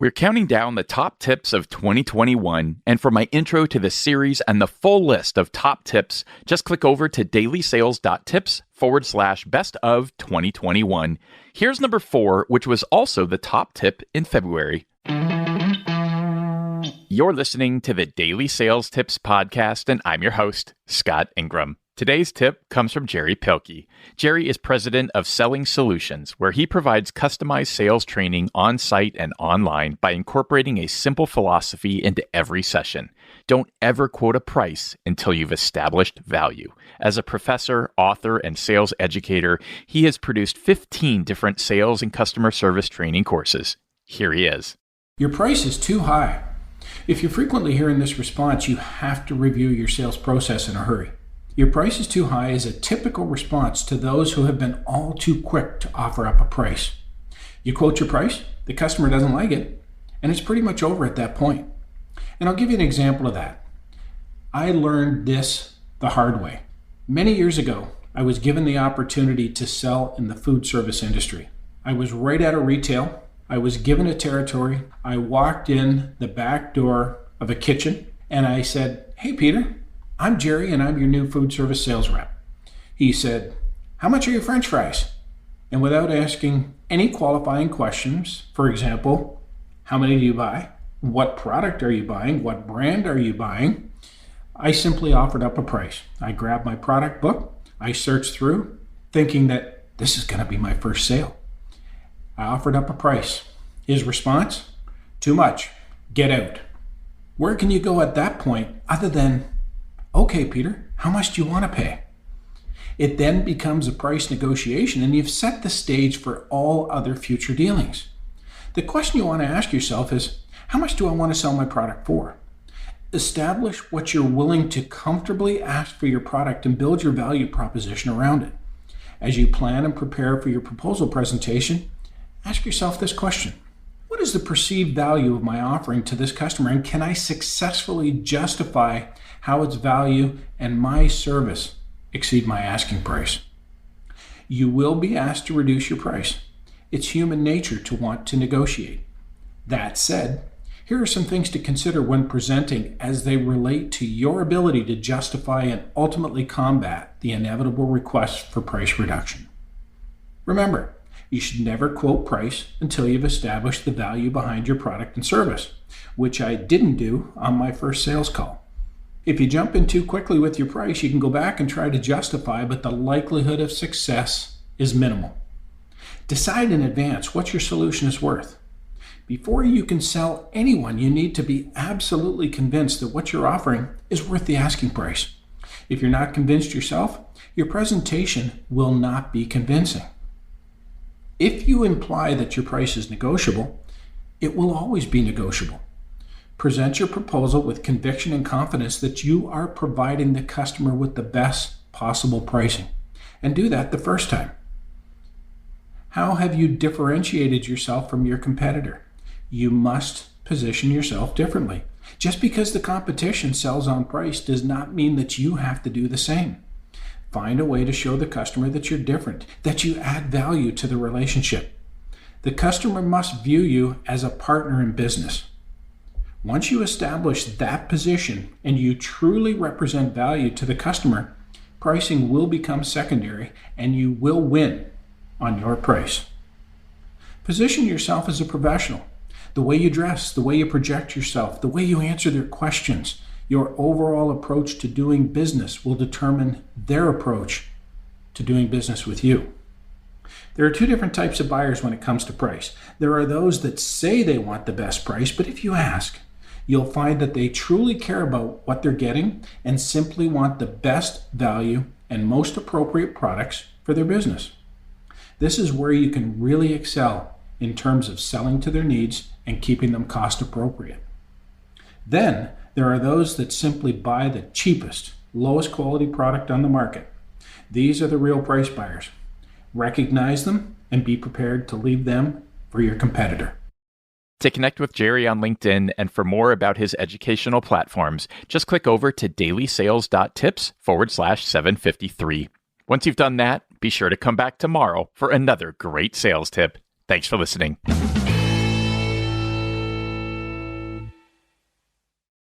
We're counting down the top tips of 2021, and for my intro to the series and the full list of top tips, just click over to DailySales.Tips/best of 2021. Here's number 4, which was also the top tip in February. You're listening to the Daily Sales Tips podcast, and I'm your host, Scott Ingram. Today's tip comes from Jerry Pilkey. Jerry is president of Selling Solutions, where he provides customized sales training on-site and online by incorporating a simple philosophy into every session. Don't ever quote a price until you've established value. As a professor, author, and sales educator, he has produced 15 different sales and customer service training courses. Here he is. Your price is too high. If you're frequently hearing this response, you have to review your sales process in a hurry. Your price is too high is a typical response to those who have been all too quick to offer up a price. You quote your price, the customer doesn't like it, and it's pretty much over at that point. And I'll give you an example of that. I learned this the hard way. Many years ago, I was given the opportunity to sell in the food service industry. I was right out of retail. I was given a territory. I walked in the back door of a kitchen and I said, "Hey, Peter, I'm Jerry and I'm your new food service sales rep." He said, "How much are your French fries?" And without asking any qualifying questions, for example, how many do you buy? What product are you buying? What brand are you buying? I simply offered up a price. I grabbed my product book. I searched through thinking that this is going to be my first sale. I offered up a price. His response? "Too much. Get out." Where can you go at that point other than, "Okay, Peter, how much do you want to pay?" It then becomes a price negotiation and you've set the stage for all other future dealings. The question you want to ask yourself is, how much do I want to sell my product for? Establish what you're willing to comfortably ask for your product and build your value proposition around it. As you plan and prepare for your proposal presentation, ask yourself this question. What is the perceived value of my offering to this customer, and can I successfully justify how its value and my service exceed my asking price? You will be asked to reduce your price. It's human nature to want to negotiate. That said, here are some things to consider when presenting as they relate to your ability to justify and ultimately combat the inevitable request for price reduction. Remember, you should never quote price until you've established the value behind your product and service, which I didn't do on my first sales call. If you jump in too quickly with your price, you can go back and try to justify, but the likelihood of success is minimal. Decide in advance what your solution is worth. Before you can sell anyone, you need to be absolutely convinced that what you're offering is worth the asking price. If you're not convinced yourself, your presentation will not be convincing. If you imply that your price is negotiable, it will always be negotiable. Present your proposal with conviction and confidence that you are providing the customer with the best possible pricing, and do that the first time. How have you differentiated yourself from your competitor? You must position yourself differently. Just because the competition sells on price does not mean that you have to do the same. Find a way to show the customer that you're different, that you add value to the relationship. The customer must view you as a partner in business. Once you establish that position and you truly represent value to the customer, pricing will become secondary and you will win on your price. Position yourself as a professional. The way you dress, the way you project yourself, the way you answer their questions, your overall approach to doing business will determine their approach to doing business with you. There are two different types of buyers when it comes to price. There are those that say they want the best price, but if you ask, you'll find that they truly care about what they're getting and simply want the best value and most appropriate products for their business. This is where you can really excel in terms of selling to their needs and keeping them cost appropriate. Then there are those that simply buy the cheapest, lowest quality product on the market. These are the real price buyers. Recognize them and be prepared to leave them for your competitor. To connect with Jerry on LinkedIn and for more about his educational platforms, just click over to DailySales.Tips/753. Once you've done that, be sure to come back tomorrow for another great sales tip. Thanks for listening.